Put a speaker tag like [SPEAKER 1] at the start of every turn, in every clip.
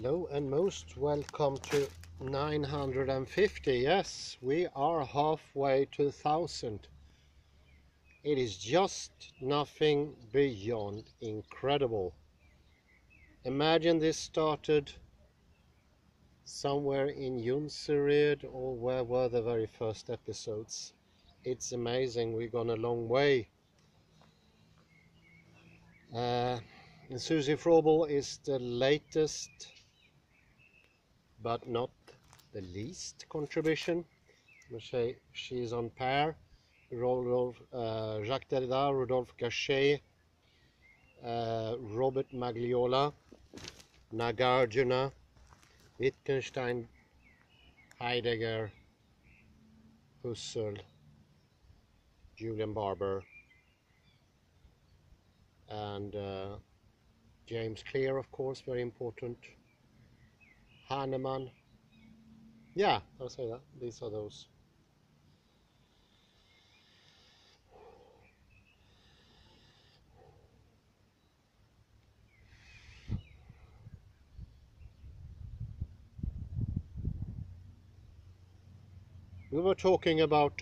[SPEAKER 1] Hello and most welcome to 950. Yes, we are halfway to 1000. It is just nothing beyond incredible. Imagine this started somewhere in Jonsered, or where were the very first episodes. It's amazing, we've gone a long way. Susie Vrobel is the latest but not the least contribution. She's on pair. Jacques Derrida, Rodolphe Gachet, Robert Magliola, Nagarjuna, Wittgenstein, Heidegger, Husserl, Julian Barber, and James Clear, of course, very important. Hahnemann. Yeah, I'll say that. These are those. We were talking about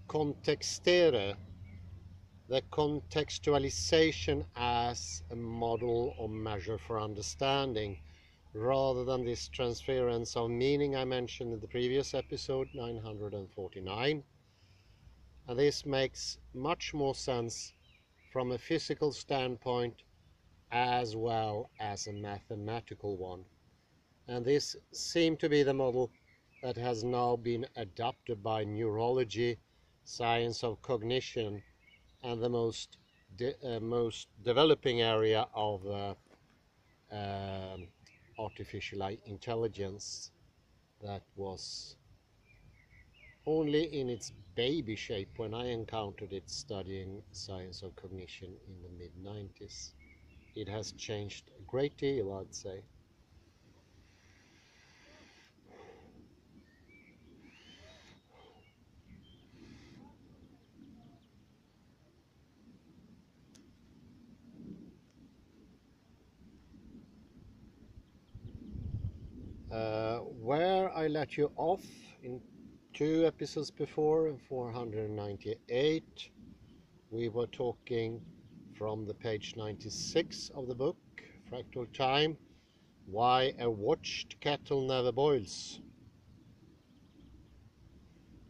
[SPEAKER 1] contextere, the contextualization as a model or measure for understanding, rather than this transference of meaning I mentioned in the previous episode, 949. And this makes much more sense from a physical standpoint as well as a mathematical one. And this seemed to be the model that has now been adopted by neurology, science of cognition, and the most developing area of artificial intelligence that was only in its baby shape when I encountered it studying science of cognition in the mid-90s. It has changed a great deal, I'd say. Where I let you off in 2 episodes before, 498, we were talking from the page 96 of the book, Fractal Time, Why a Watched Kettle Never Boils.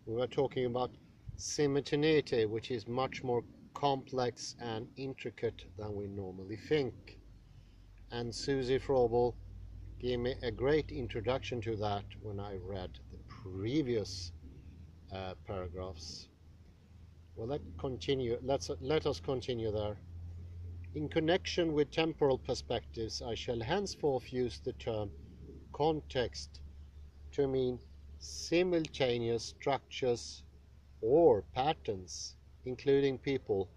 [SPEAKER 1] We were talking about simultaneity, which is much more complex and intricate than we normally think. And Susie Vrobel gave me a great introduction to that when I read the previous paragraphs. Well, let us continue there. In connection with temporal perspectives, I shall henceforth use the term context to mean simultaneous structures or patterns, including people,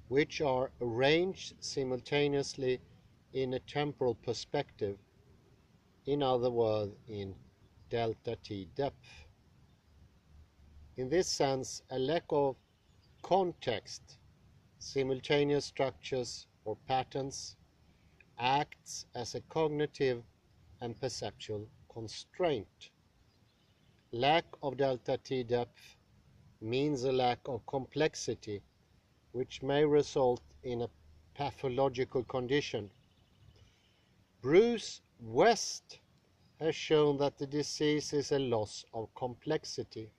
[SPEAKER 1] which are arranged simultaneously in a temporal perspective, in other words, in delta t depth. In this sense, a lack of context, simultaneous structures or patterns, acts as a cognitive and perceptual constraint. Lack of delta t depth means a lack of complexity, which may result in a pathological condition. Bruce West has shown that the disease is a loss of complexity.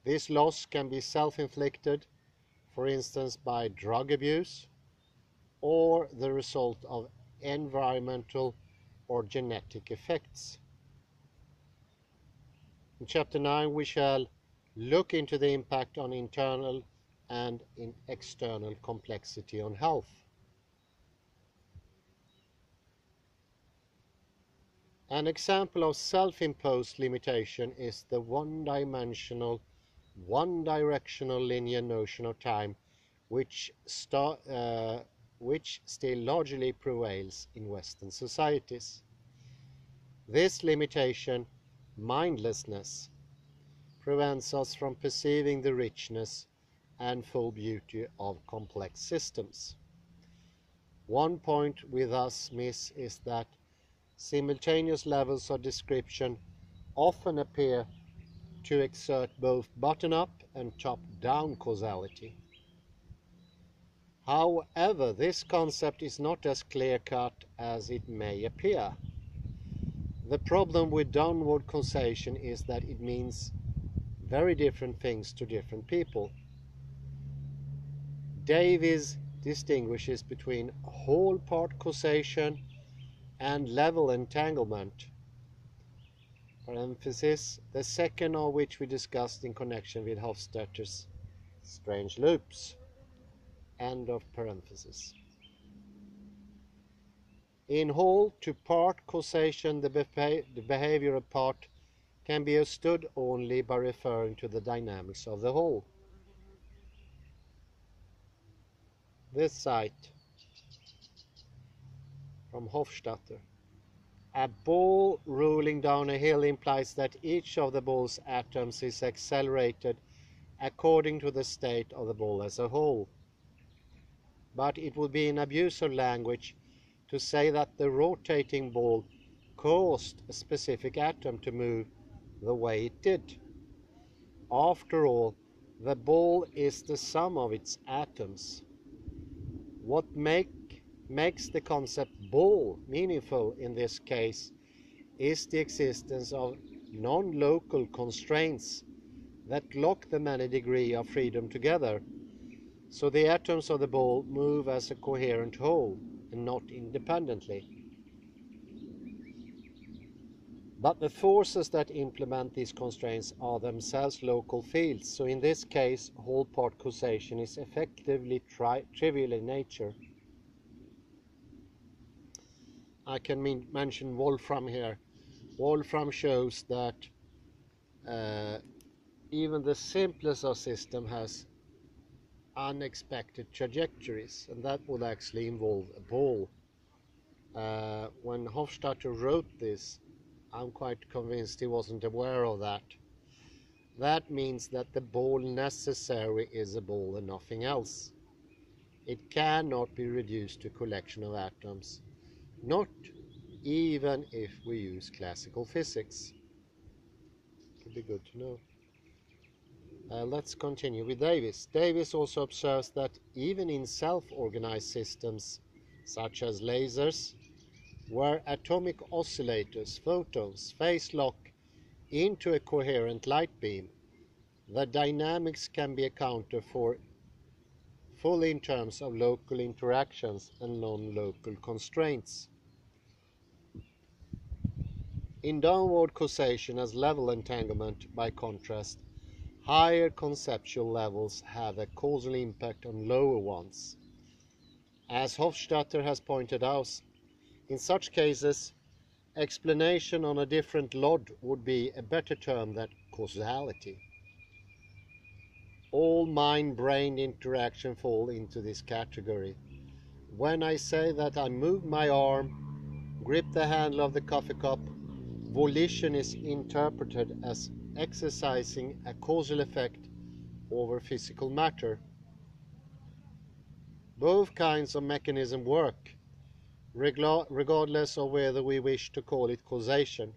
[SPEAKER 1] This loss can be self-inflicted, for instance by drug abuse, or the result of environmental or genetic effects. In Chapter 9 we shall look into the impact on internal and in external complexity on health. An example of self-imposed limitation is the one-dimensional, one-directional linear notion of time, which still largely prevails in Western societies. This limitation, mindlessness, prevents us from perceiving the richness and full beauty of complex systems. One point we thus miss is that simultaneous levels of description often appear to exert both bottom-up and top-down causality. However, this concept is not as clear-cut as it may appear. The problem with downward causation is that it means very different things to different people. Davies distinguishes between whole part causation and level entanglement, parenthesis, the second of which we discussed in connection with Hofstadter's strange loops, end of parenthesis. In whole to part causation, the behavioral part can be understood only by referring to the dynamics of the whole. This cite from Hofstadter. A ball rolling down a hill implies that each of the ball's atoms is accelerated according to the state of the ball as a whole. But it would be an abuse of language to say that the rotating ball caused a specific atom to move the way it did. After all, the ball is the sum of its atoms. What makes the concept ball meaningful in this case is the existence of non-local constraints that lock the many degrees of freedom together, so the atoms of the ball move as a coherent whole and not independently. But the forces that implement these constraints are themselves local fields, so in this case whole-part causation is effectively trivial in nature. I can mention Wolfram here. Wolfram shows that even the simplest of systems has unexpected trajectories, and that would actually involve a ball. When Hofstadter wrote this, I'm quite convinced he wasn't aware of that. That means that the ball necessarily is a ball and nothing else. It cannot be reduced to a collection of atoms, not even if we use classical physics. Could be good to know. Let's continue with Davies. Davies also observes that even in self-organized systems, such as lasers, where atomic oscillators, photons, phase lock into a coherent light beam, the dynamics can be accounted for fully in terms of local interactions and non-local constraints. In downward causation as level entanglement, by contrast, higher conceptual levels have a causal impact on lower ones. As Hofstadter has pointed out, in such cases, explanation on a different LOD would be a better term than causality. All mind-brain interaction fall into this category. When I say that I move my arm, grip the handle of the coffee cup, volition is interpreted as exercising a causal effect over physical matter. Both kinds of mechanism work, regardless of whether we wish to call it causation.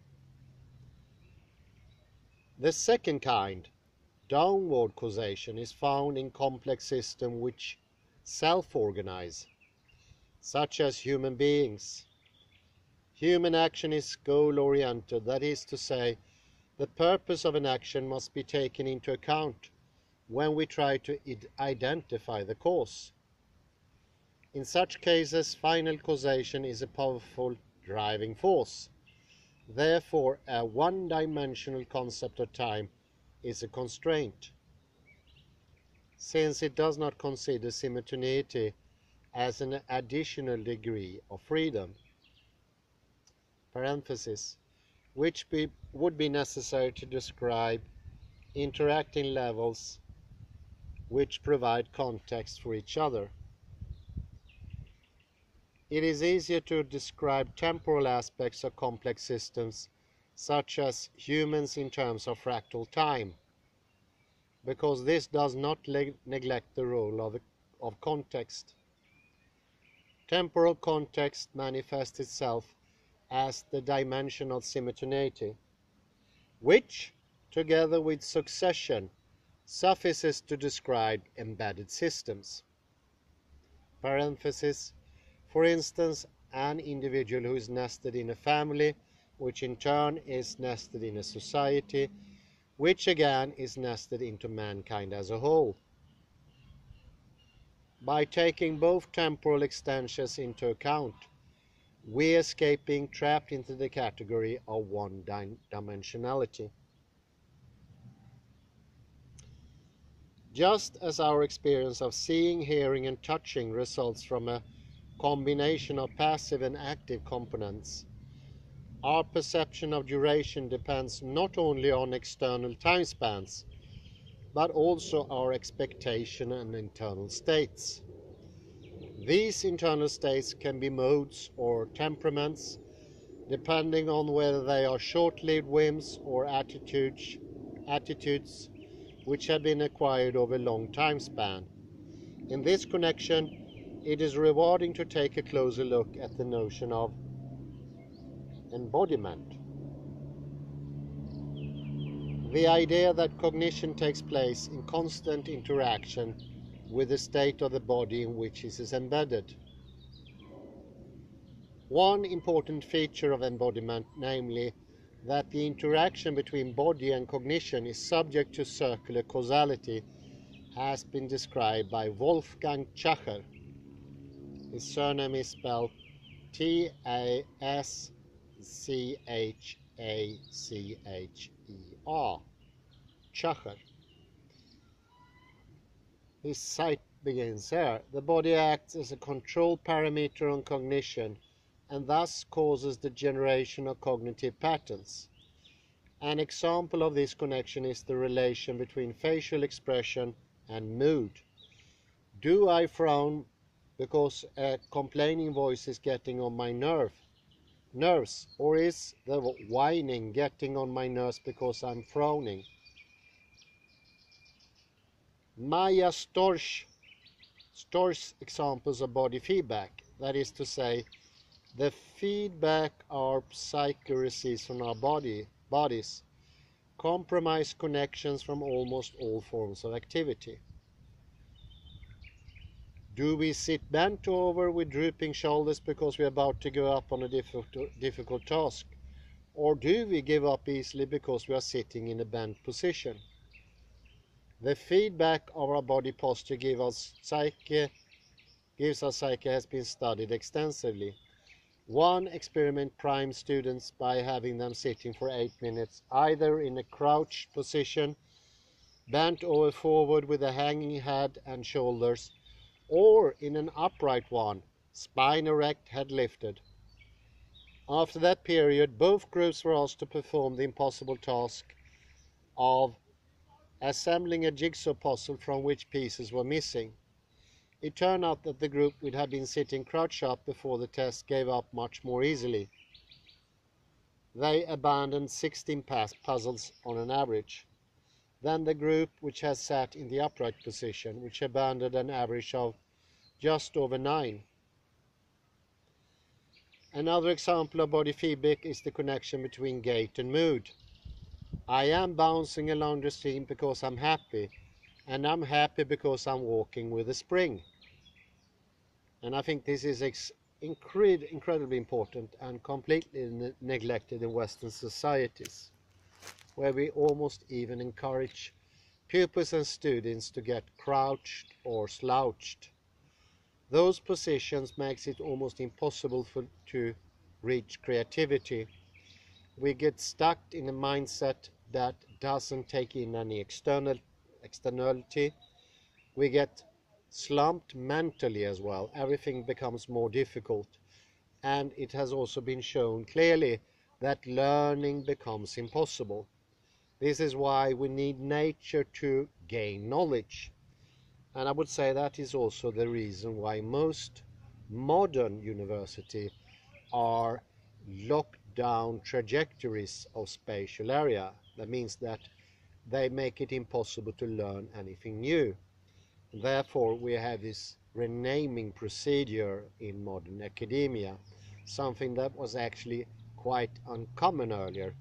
[SPEAKER 1] The second kind, downward causation, is found in complex systems which self-organize, such as human beings. Human action is goal-oriented, that is to say, the purpose of an action must be taken into account when we try to identify the cause. In such cases, final causation is a powerful driving force. Therefore, a one-dimensional concept of time is a constraint, since it does not consider simultaneity as an additional degree of freedom, parenthesis, which would be necessary to describe interacting levels which provide context for each other. It is easier to describe temporal aspects of complex systems, such as humans, in terms of fractal time, because this does not neglect the role of context. temporal context manifests itself as the dimension of simultaneity, which, together with succession, suffices to describe embedded systems. Parenthesis, for instance, an individual who is nested in a family, which in turn is nested in a society, which again is nested into mankind as a whole. By taking both temporal extensions into account, we escape being trapped into the category of one-dimensionality. Just as our experience of seeing, hearing, and touching results from a combination of passive and active components, our perception of duration depends not only on external time spans, but also our expectation and internal states. These internal states can be modes or temperaments, depending on whether they are short-lived whims or attitudes which have been acquired over a long time span. In this connection, it is rewarding to take a closer look at the notion of embodiment. The idea that cognition takes place in constant interaction with the state of the body in which it is embedded. One important feature of embodiment, namely that the interaction between body and cognition is subject to circular causality, has been described by Wolfgang Schacher. His surname is spelled T-A-S-C-H-A-C-H-E-R. Schacher. His cite begins here. The body acts as a control parameter on cognition and thus causes the generation of cognitive patterns. An example of this connection is the relation between facial expression and mood. Do I frown because a complaining voice is getting on my nerves, or is the whining getting on my nerves because I'm frowning? Maya Storch's examples of body feedback, that is to say, the feedback our psyche receives from our bodies, compromise connections from almost all forms of activity. Do we sit bent over with drooping shoulders because we're about to go up on a difficult task? Or do we give up easily because we are sitting in a bent position? The feedback of our body posture gives our psyche has been studied extensively. One experiment primed students by having them sitting for 8 minutes, either in a crouched position, bent over forward with a hanging head and shoulders, or in an upright one, spine erect, head lifted. After that period, both groups were asked to perform the impossible task of assembling a jigsaw puzzle from which pieces were missing. It turned out that the group which had been sitting crouched up before the test gave up much more easily. They abandoned 16 puzzles on an average. Then the group which has sat in the upright position, which abandoned an average of just over 9. Another example of body feedback is the connection between gait and mood. I am bouncing along the stream because I'm happy, and I'm happy because I'm walking with a spring. And I think this is incredibly important and completely neglected in Western societies, where we almost even encourage pupils and students to get crouched or slouched. Those positions makes it almost impossible to reach creativity. We get stuck in a mindset that doesn't take in any externality. We get slumped mentally as well. Everything becomes more difficult. And it has also been shown clearly that learning becomes impossible. This is why we need nature to gain knowledge. And I would say that is also the reason why most modern universities are locked down trajectories of spatial area. That means that they make it impossible to learn anything new. Therefore, we have this renaming procedure in modern academia, something that was actually quite uncommon earlier.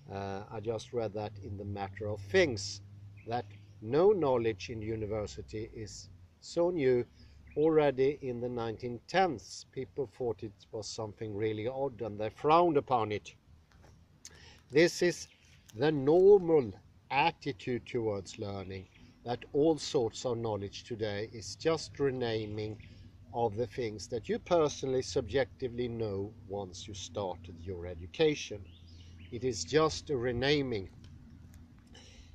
[SPEAKER 1] I just read that in the Matter of Things, that no knowledge in university is so new. Already in the 1910s, people thought it was something really odd and they frowned upon it. This is the normal attitude towards learning, that all sorts of knowledge today is just renaming of the things that you personally subjectively know once you started your education. It is just a renaming.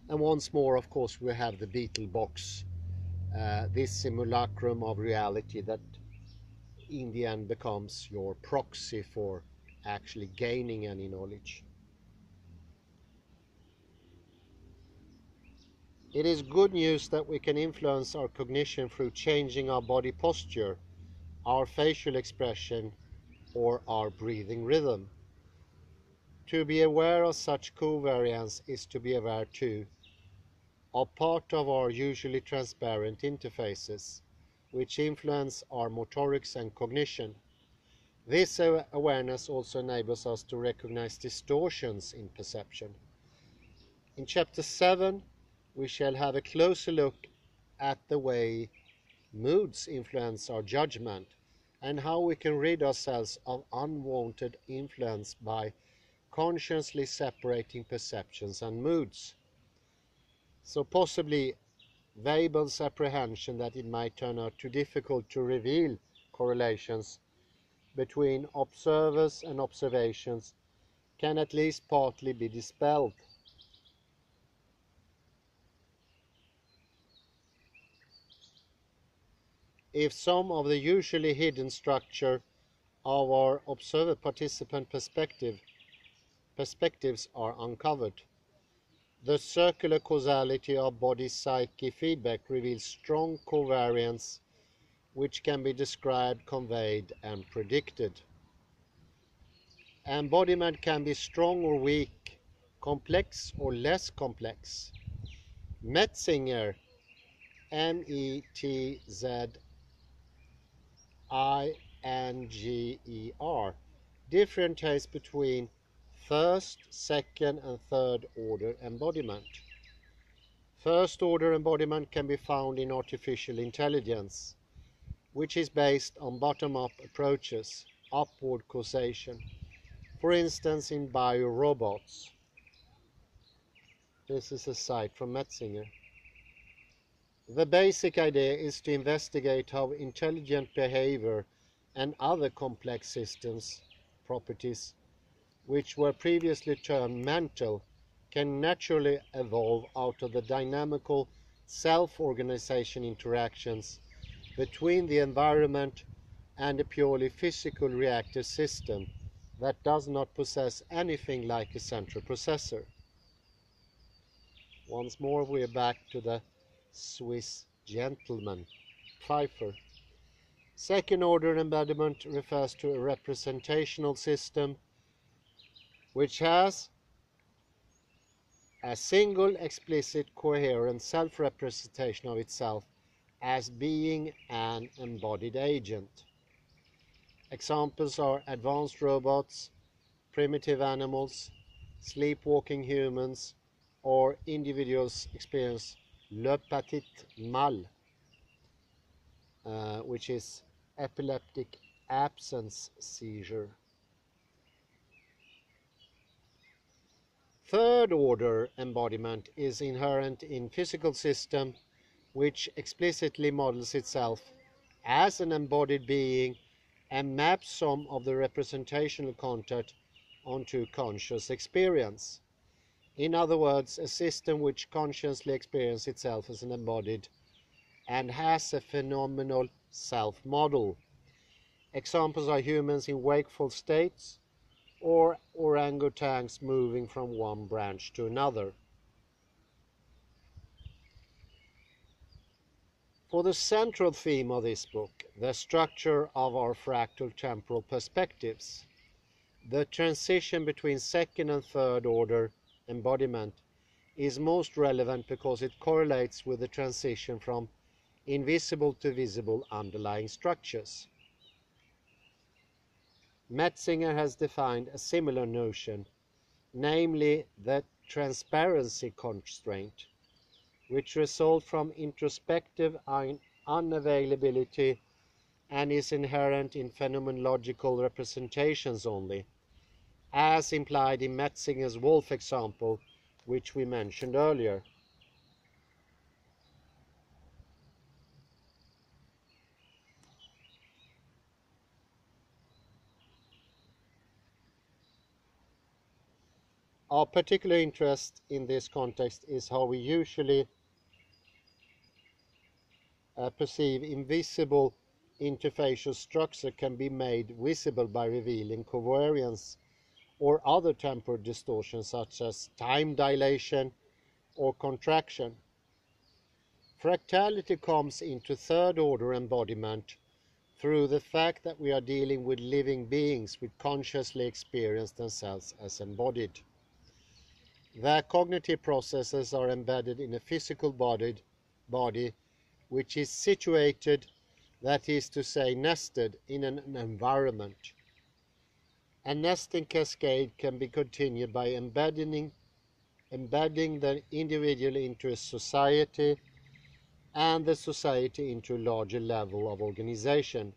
[SPEAKER 1] And once more, of course, we have the Beetle box, this simulacrum of reality that in the end becomes your proxy for actually gaining any knowledge. It is good news that we can influence our cognition through changing our body posture, our facial expression, or our breathing rhythm. To be aware of such covariance is to be aware too of part of our usually transparent interfaces, which influence our motorics and cognition. This awareness also enables us to recognize distortions in perception. In Chapter 7, we shall have a closer look at the way moods influence our judgment and how we can rid ourselves of unwanted influence by consciously separating perceptions and moods. So possibly Weibel's apprehension that it might turn out too difficult to reveal correlations between observers and observations can at least partly be dispelled. If some of the usually hidden structure of our observer-participant perspectives are uncovered, the circular causality of body-psyche feedback reveals strong covariance which can be described, conveyed, and predicted. Embodiment can be strong or weak, complex or less complex. Metzinger, Metzinger, differentiates between first, second, and third order embodiment. First order embodiment can be found in artificial intelligence, which is based on bottom-up approaches, upward causation, for instance in biorobots. This is a cite from Metzinger. The basic idea is to investigate how intelligent behavior and other complex systems properties, which were previously termed mental, can naturally evolve out of the dynamical self-organization interactions between the environment and a purely physical reactive system that does not possess anything like a central processor. Once more we are back to the Swiss gentleman, Pfeiffer. Second order embodiment refers to a representational system which has a single explicit coherent self-representation of itself as being an embodied agent. Examples are advanced robots, primitive animals, sleepwalking humans, or individuals experience le petit mal, which is epileptic absence seizure. Third order embodiment is inherent in physical system which explicitly models itself as an embodied being and maps some of the representational content onto conscious experience. In other words, a system which consciously experiences itself as an embodied and has a phenomenal self-model. Examples are humans in wakeful states or orangutans moving from one branch to another. For the central theme of this book, the structure of our fractal temporal perspectives, the transition between second and third order embodiment is most relevant because it correlates with the transition from invisible to visible underlying structures. Metzinger has defined a similar notion, namely the transparency constraint, which results from introspective unavailability and is inherent in phenomenological representations only, as implied in Metzinger's wolf example, which we mentioned earlier. Our particular interest in this context is how we usually perceive invisible interfacial structure can be made visible by revealing covariance or other temporal distortions such as time dilation or contraction. Fractality comes into third-order embodiment through the fact that we are dealing with living beings which consciously experience themselves as embodied. Their cognitive processes are embedded in a physical body which is situated, that is to say, nested in an environment. A nesting cascade can be continued by embedding the individual into a society and the society into a larger level of organization,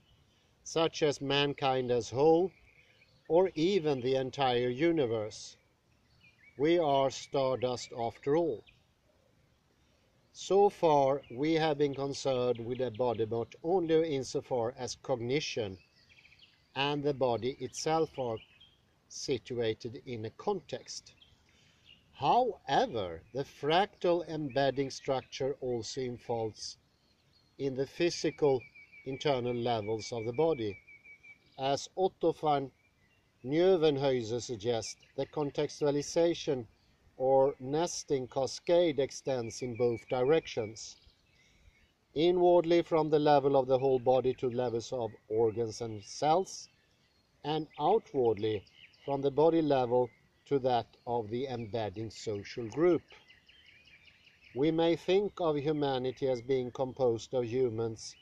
[SPEAKER 1] such as mankind as whole, or even the entire universe. We are stardust after all. So far, we have been concerned with embodiment only insofar as cognition and the body itself are situated in a context. However, the fractal embedding structure also unfolds in the physical internal levels of the body. As Otto van Nieuwenhuizen suggests, the contextualization or nesting cascade extends in both directions. Inwardly from the level of the whole body to levels of organs and cells, and outwardly from the body level to that of the embedding social group. We may think of humanity as being composed of humans,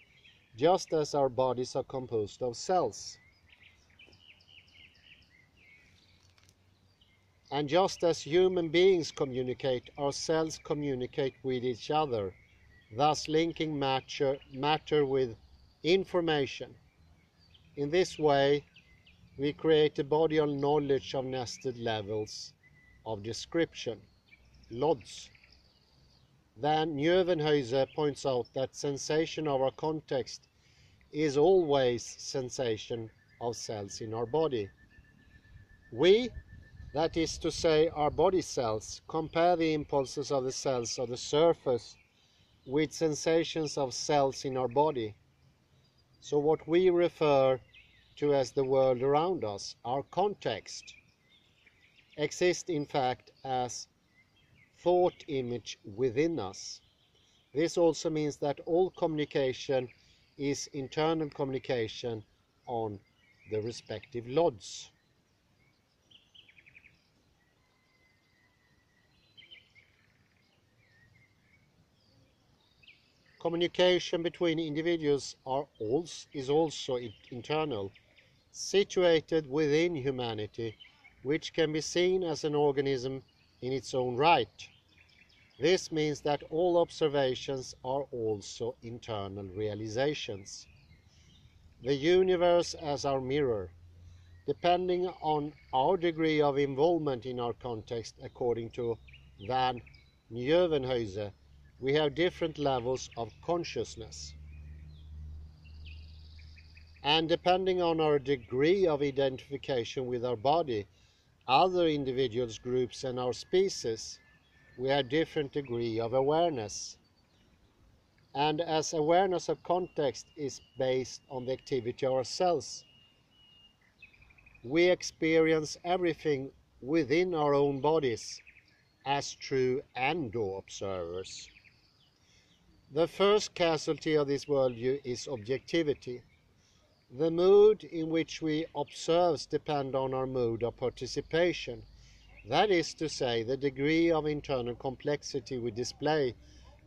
[SPEAKER 1] just as our bodies are composed of cells. And just as human beings communicate, our cells communicate with each other, thus linking matter with information. In this way, we create a body of knowledge of nested levels of description, LODs. Then Nieuwenhuizen points out that sensation of our context is always sensation of cells in our body. We, that is to say our body cells, compare the impulses of the cells of the surface with sensations of cells in our body. So what we refer to as the world around us, our context, exists in fact as thought image within us. This also means that all communication is internal communication on the respective LODs. Communication between individuals is also internal, situated within humanity, which can be seen as an organism in its own right. This means that all observations are also internal realizations. The universe as our mirror, depending on our degree of involvement in our context, according to van Nieuwenhuizen, we have different levels of consciousness. And depending on our degree of identification with our body, other individuals, groups, and our species, we have different degree of awareness. And as awareness of context is based on the activity of our cells, we experience everything within our own bodies as true endo-observers. The first casualty of this worldview is objectivity. The mood in which we observe depends on our mode of participation. That is to say, the degree of internal complexity we display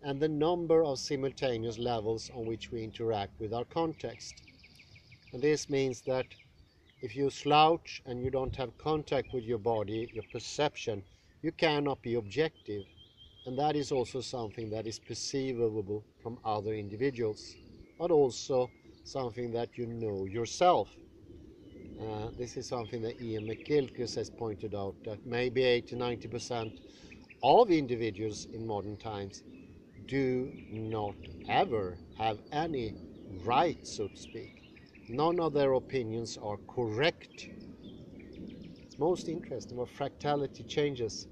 [SPEAKER 1] and the number of simultaneous levels on which we interact with our context. And this means that if you slouch and you don't have contact with your body, your perception, you cannot be objective. And that is also something that is perceivable from other individuals, but also something that you know yourself. This is something that Ian McGilchrist has pointed out, that maybe 80-90% of individuals in modern times do not ever have any right, so to speak. None of their opinions are correct. It's most interesting what fractality changes.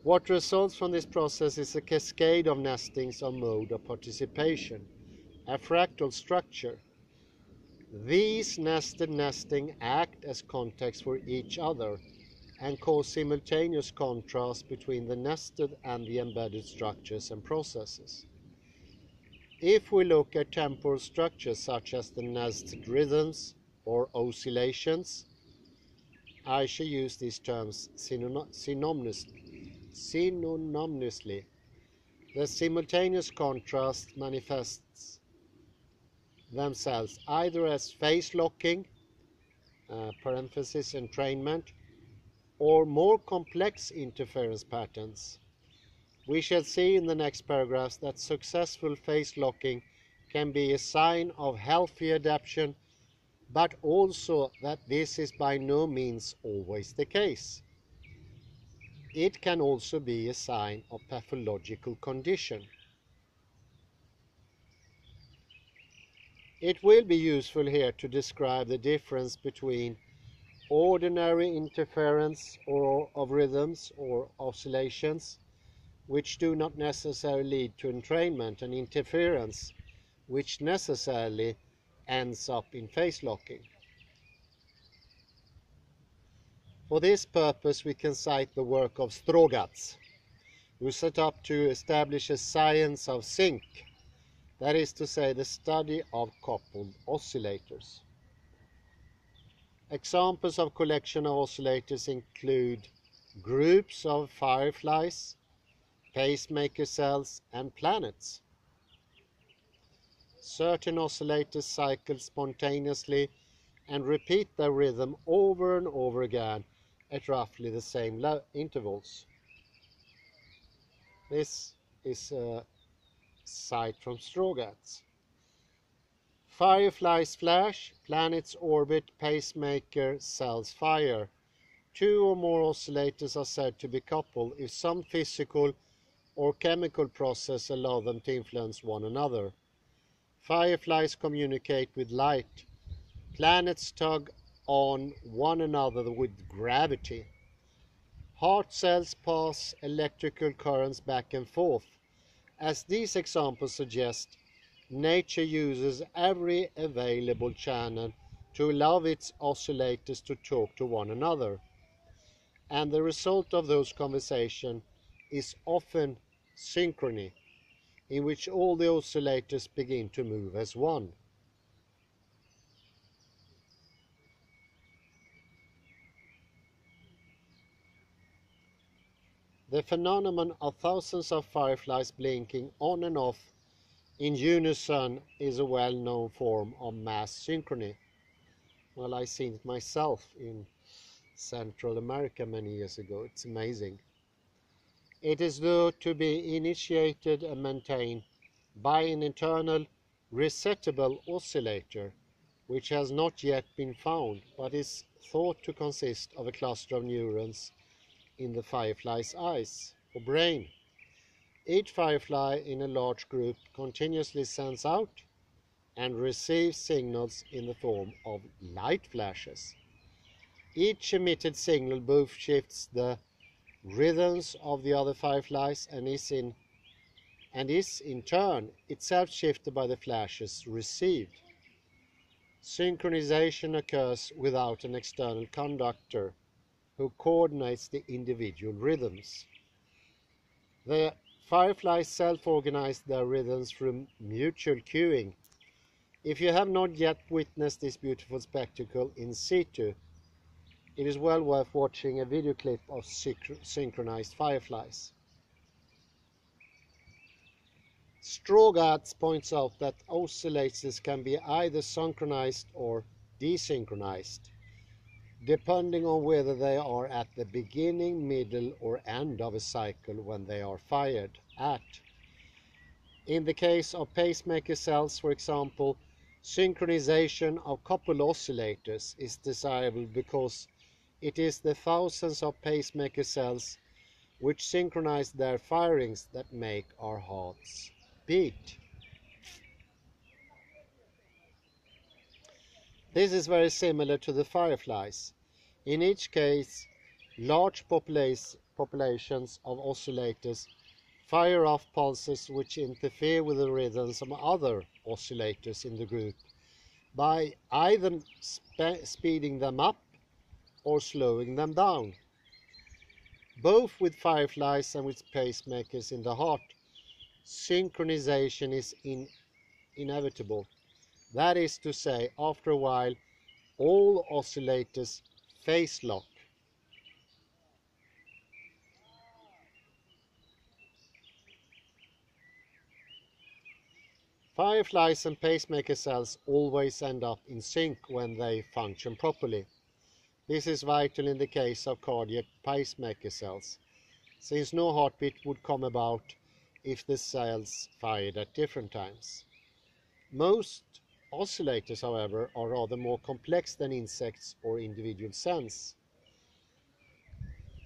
[SPEAKER 1] What results from this process is a cascade of nestings of mode of participation, a fractal structure. These nesting act as context for each other and cause simultaneous contrast between the nested and the embedded structures and processes. If we look at temporal structures such as the nested rhythms or oscillations, I shall use these terms synonymously. The simultaneous contrast manifests themselves either as phase locking, parenthesis entrainment, or more complex interference patterns. We shall see in the next paragraphs that successful phase locking can be a sign of healthy adaptation, but also that this is by no means always the case. It can also be a sign of pathological condition. It will be useful here to describe the difference between ordinary interference of rhythms or oscillations, which do not necessarily lead to entrainment, and interference, which necessarily ends up in phase locking. For this purpose, we can cite the work of Strogatz, who set up to establish a science of sync, that is to say, the study of coupled oscillators. Examples of collection of oscillators include groups of fireflies, pacemaker cells, and planets. Certain oscillators cycle spontaneously and repeat their rhythm over and over again at roughly the same intervals. This is a cite from Strogatz. Fireflies flash, planets orbit, pacemaker cells fire. Two or more oscillators are said to be coupled if some physical or chemical process allow them to influence one another. Fireflies communicate with light. Planets tug on one another with gravity. Heart cells pass electrical currents back and forth. As these examples suggest, nature uses every available channel to allow its oscillators to talk to one another. And the result of those conversations is often synchrony, in which all the oscillators begin to move as one. The phenomenon of thousands of fireflies blinking on and off in unison is a well-known form of mass synchrony. Well, I've seen it myself in Central America many years ago. It's amazing. It is though to be initiated and maintained by an internal resettable oscillator, which has not yet been found, but is thought to consist of a cluster of neurons in the firefly's eyes or brain. Each firefly in a large group continuously sends out and receives signals in the form of light flashes. Each emitted signal both shifts the rhythms of the other fireflies and is in turn itself shifted by the flashes received. Synchronization occurs without an external conductor who coordinates the individual rhythms. The fireflies self-organize their rhythms through mutual cueing. If you have not yet witnessed this beautiful spectacle in situ, it is well worth watching a video clip of synchronized fireflies. Strogatz points out that oscillators can be either synchronized or desynchronized, depending on whether they are at the beginning, middle, or end of a cycle when they are fired at. In the case of pacemaker cells, for example, synchronization of coupled oscillators is desirable because it is the thousands of pacemaker cells which synchronize their firings that make our hearts beat. This is very similar to the fireflies. In each case, large populations of oscillators fire off pulses which interfere with the rhythms of other oscillators in the group by either speeding them up or slowing them down. Both with fireflies and with pacemakers in the heart, synchronization is inevitable. That is to say, after a while, all oscillators phase lock. Fireflies and pacemaker cells always end up in sync when they function properly. This is vital in the case of cardiac pacemaker cells, since no heartbeat would come about if the cells fired at different times. Most oscillators, however, are rather more complex than insects or individual cells,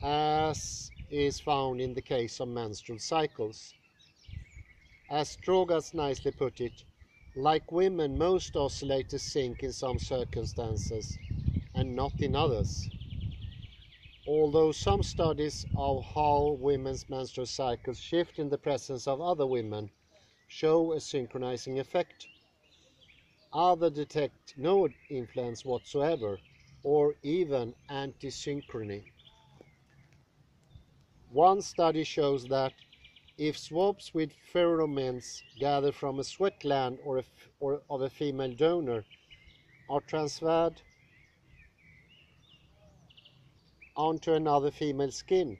[SPEAKER 1] as is found in the case of menstrual cycles. As Strogatz nicely put it, like women, most oscillators sync in some circumstances and not in others. Although some studies of how women's menstrual cycles shift in the presence of other women show a synchronizing effect, others detect no influence whatsoever or even anti-synchrony. One study shows that if swabs with pheromones gathered from a sweat gland or of a female donor are transferred onto another female's skin,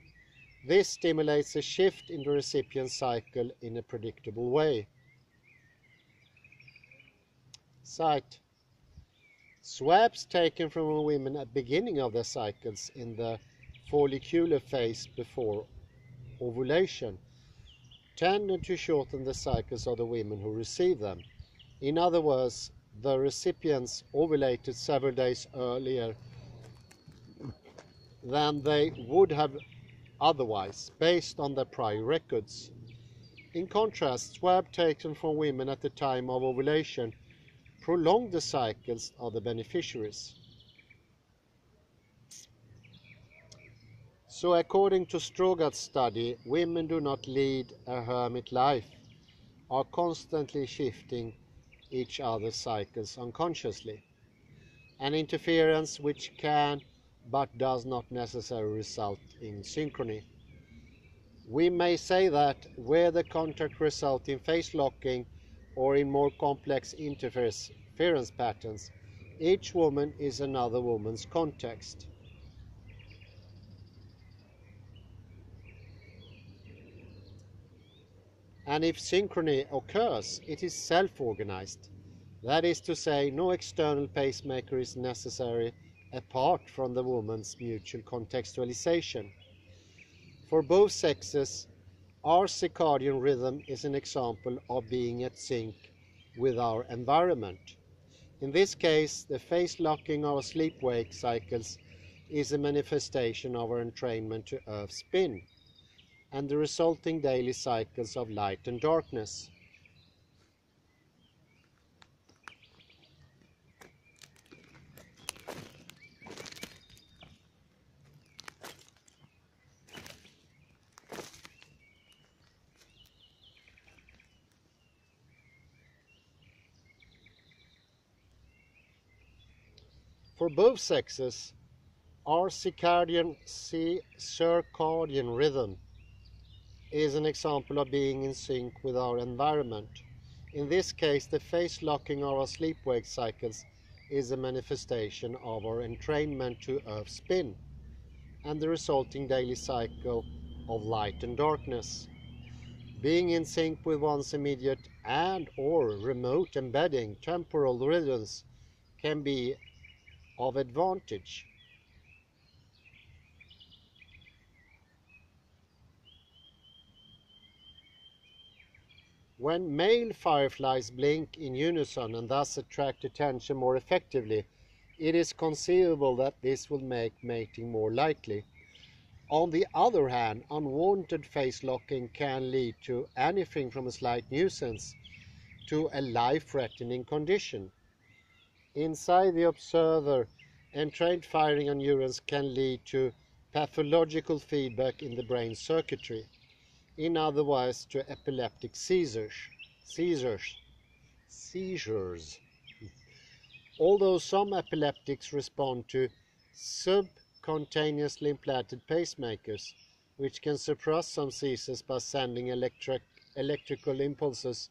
[SPEAKER 1] this stimulates a shift in the recipient's cycle in a predictable way. Cite: swabs taken from women at the beginning of their cycles in the follicular phase before ovulation tended to shorten the cycles of the women who received them. In other words, the recipients ovulated several days earlier than they would have otherwise, based on their prior records. In contrast, swab taken from women at the time of ovulation prolonged the cycles of the beneficiaries. So according to Strogatz's study, women do not lead a hermit life, are constantly shifting each other's cycles unconsciously, an interference which can but does not necessarily result in synchrony. We may say that where the contact results in phase locking or in more complex interference patterns, each woman is another woman's context. And if synchrony occurs, it is self-organized. That is to say, no external pacemaker is necessary apart from the woman's mutual contextualization. For both sexes, our circadian rhythm is an example of being at sync with our environment. In this case, the phase locking of our sleep-wake cycles is a manifestation of our entrainment to Earth's spin and the resulting daily cycles of light and darkness. For both sexes, our circadian rhythm is an example of being in sync with our environment. In this case, the phase locking of our sleep-wake cycles is a manifestation of our entrainment to Earth's spin and the resulting daily cycle of light and darkness. Being in sync with one's immediate and or remote embedding temporal rhythms can be of advantage. When male fireflies blink in unison and thus attract attention more effectively, it is conceivable that this will make mating more likely. On the other hand, unwanted face locking can lead to anything from a slight nuisance to a life-threatening condition. Inside the observer, entrained firing on neurons can lead to pathological feedback in the brain circuitry, in other words to epileptic seizures. Although some epileptics respond to subcutaneously implanted pacemakers, which can suppress some seizures by sending electrical impulses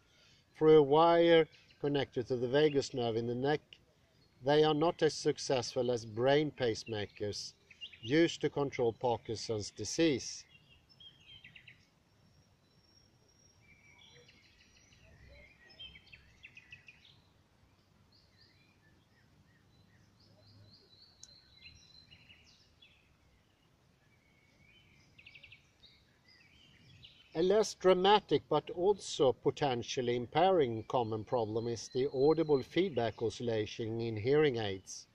[SPEAKER 1] through a wire connected to the vagus nerve in the neck, they are not as successful as brain pacemakers used to control Parkinson's disease. A less dramatic but also potentially impairing common problem is the audible feedback oscillation in hearing aids.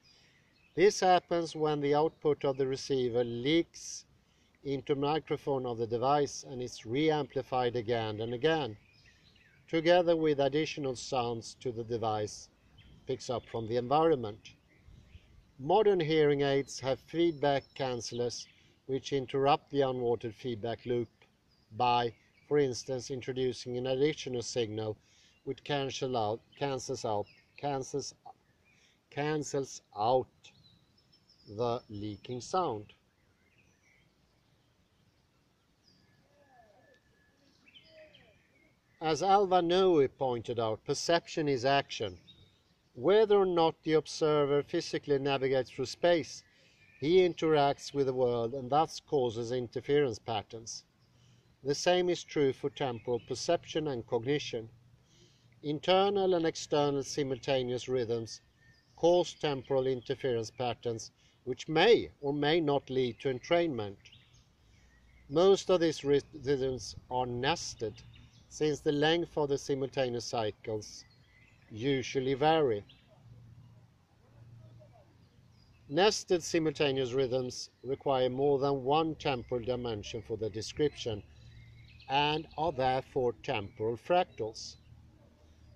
[SPEAKER 1] This happens when the output of the receiver leaks into the microphone of the device and is re-amplified again and again, together with additional sounds to the device picks up from the environment. Modern hearing aids have feedback cancellers which interrupt the unwanted feedback loop by, for instance, introducing an additional signal which cancels out the leaking sound. As Alva Noe pointed out, perception is action. Whether or not the observer physically navigates through space, he interacts with the world and thus causes interference patterns. The same is true for temporal perception and cognition. Internal and external simultaneous rhythms cause temporal interference patterns which may or may not lead to entrainment. Most of these rhythms are nested, since the length of the simultaneous cycles usually vary. Nested simultaneous rhythms require more than one temporal dimension for their description and are therefore temporal fractals.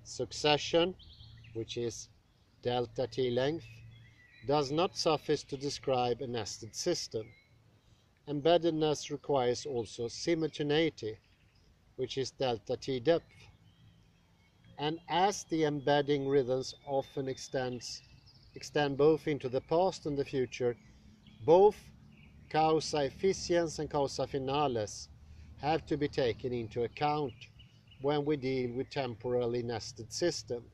[SPEAKER 1] Succession, which is delta t length, does not suffice to describe a nested system. Embeddedness requires also simultaneity, which is delta t depth. And as the embedding rhythms often extend both into the past and the future, both causa efficiens and causa finales have to be taken into account when we deal with temporally nested system.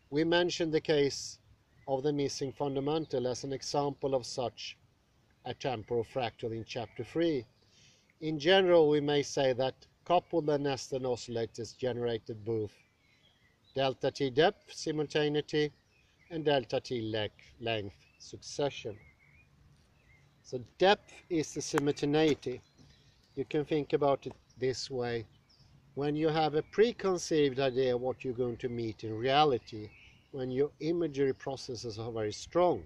[SPEAKER 1] We mentioned the case of the missing fundamental as an example of such a temporal fractal in chapter 3. In general, we may say that coupled and nested oscillators generated both delta t depth simultaneity and delta t length succession. So depth is the simultaneity. You can think about it this way. When you have a preconceived idea of what you're going to meet in reality, when your imagery processes are very strong,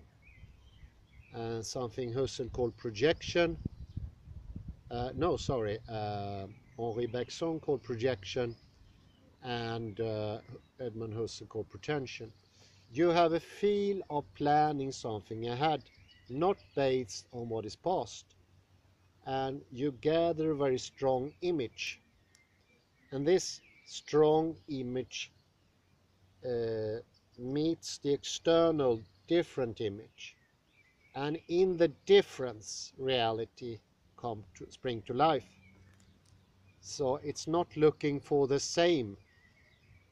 [SPEAKER 1] something Husserl called projection, Henri Bergson called projection, and Edmund Husserl called pretension. You have a feel of planning something ahead, not based on what is past, and you gather a very strong image. And this strong image meets the external different image, and in the difference reality spring to life. So it's not looking for the same,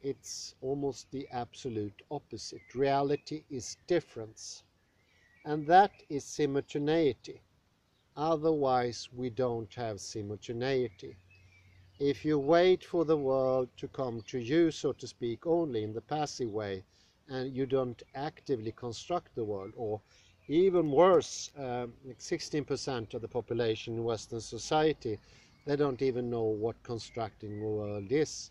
[SPEAKER 1] it's almost the absolute opposite. Reality is difference, and that is simultaneity. Otherwise we don't have simultaneity. If you wait for the world to come to you, so to speak, only in the passive way, and you don't actively construct the world, or even worse, 16% of the population in Western society, they don't even know what constructing the world is.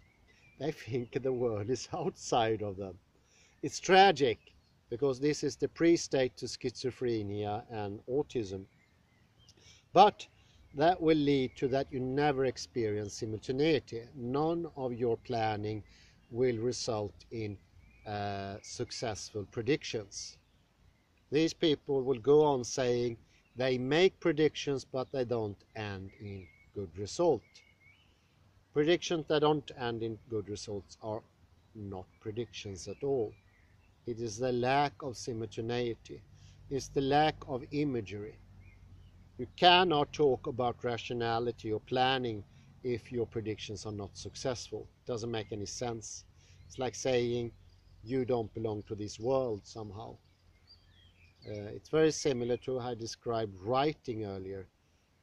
[SPEAKER 1] They think the world is outside of them. It's tragic, because this is the pre-state to schizophrenia and autism. But that will lead to that you never experience simultaneity. None of your planning will result in successful predictions. These people will go on saying they make predictions, but they don't end in good result. Predictions that don't end in good results are not predictions at all. It is the lack of simultaneity. It's the lack of imagery. You cannot talk about rationality or planning if your predictions are not successful. It doesn't make any sense. It's like saying you don't belong to this world somehow. It's very similar to how I described writing earlier,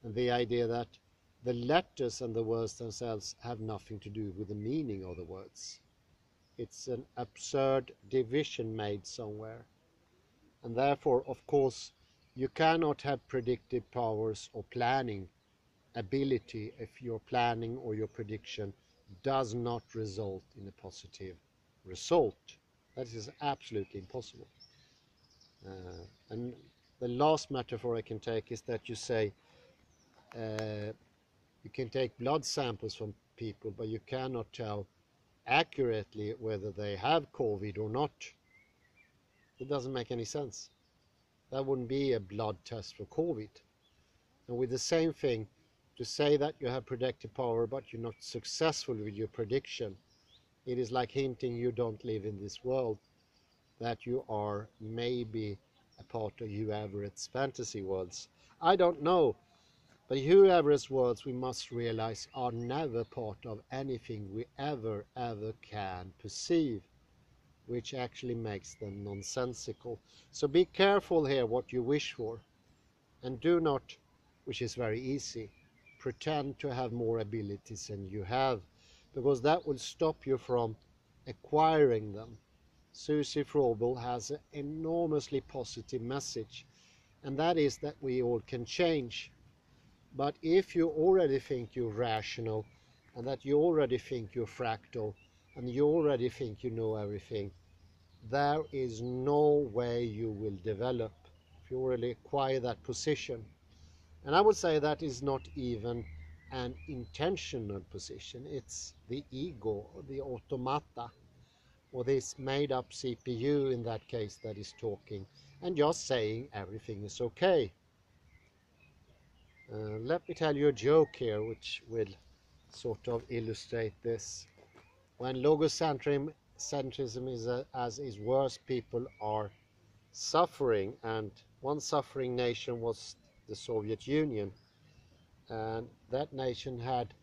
[SPEAKER 1] and the idea that the letters and the words themselves have nothing to do with the meaning of the words. It's an absurd division made somewhere. And therefore, of course, you cannot have predictive powers or planning ability if your planning or your prediction does not result in a positive result. That is absolutely impossible. And the last metaphor I can take is that you say you can take blood samples from people, but you cannot tell accurately whether they have COVID or not. It doesn't make any sense. That wouldn't be a blood test for COVID. And with the same thing, to say that you have predictive power but you're not successful with your prediction, it is like hinting you don't live in this world, that you are maybe a part of Hugh Everett's fantasy worlds. I don't know, but Hugh Everett's worlds, we must realize, are never part of anything we ever can perceive, which actually makes them nonsensical. So be careful here what you wish for, and do not, which is very easy, pretend to have more abilities than you have, because that will stop you from acquiring them. Susie Vrobel has an enormously positive message, and that is that we all can change. But if you already think you're rational, and that you already think you're fractal, and you already think you know everything, there is no way you will develop if you already acquire that position. And I would say that is not even an intentional position. It's the ego, the automata, or this made-up CPU in that case that is talking and just saying everything is okay. Let me tell you a joke here which will sort of illustrate this. When logocentrism is as is worse, people are suffering, and one suffering nation was the Soviet Union, and that nation had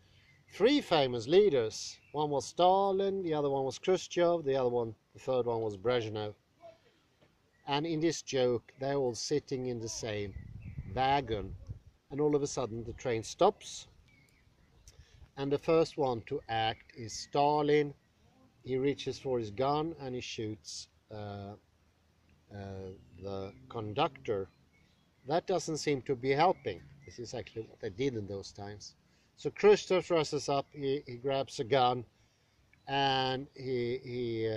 [SPEAKER 1] three famous leaders. One was Stalin, the other one was Khrushchev, the third one was Brezhnev. And in this joke, they're all sitting in the same wagon, and all of a sudden the train stops, and the first one to act is Stalin. He reaches for his gun and he shoots the conductor. That doesn't seem to be helping. This is actually what they did in those times. So Khrushchev rushes up, he grabs a gun, and he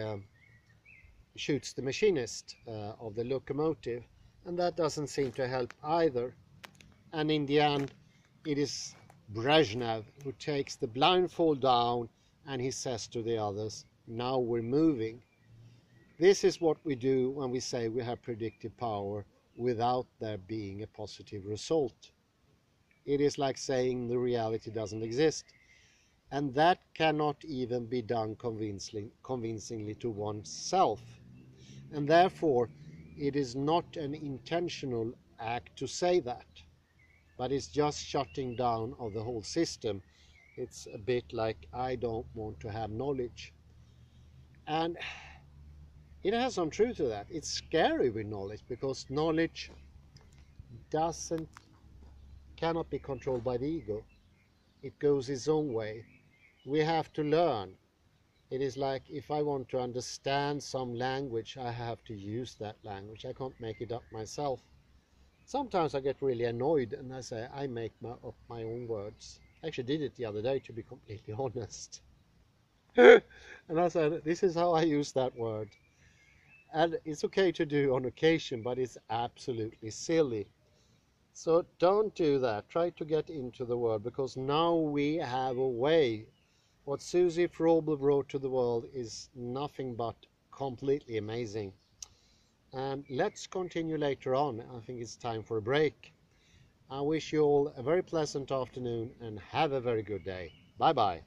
[SPEAKER 1] shoots the machinist of the locomotive, and that doesn't seem to help either. And in the end, it is Brezhnev who takes the blindfold down, and he says to the others, "Now we're moving." This is what we do when we say we have predictive power without there being a positive result. It is like saying the reality doesn't exist, and that cannot even be done convincingly to oneself. And therefore, it is not an intentional act to say that, but it's just shutting down of the whole system. It's a bit like, I don't want to have knowledge. And it has some truth to that. It's scary with knowledge, because knowledge cannot be controlled by the ego. It goes its own way. we have to learn. It is like if I want to understand some language, I have to use that language. I can't make it up myself. Sometimes I get really annoyed and I say I make up my own words. I actually did it the other day, to be completely honest. And I said, this is how I use that word. And it's okay to do on occasion, but it's absolutely silly. So don't do that. Try to get into the word, because now we have a way. What Susie Vrobel brought to the world is nothing but completely amazing. And let's continue later on. I think it's time for a break. I wish you all a very pleasant afternoon and have a very good day. Bye bye.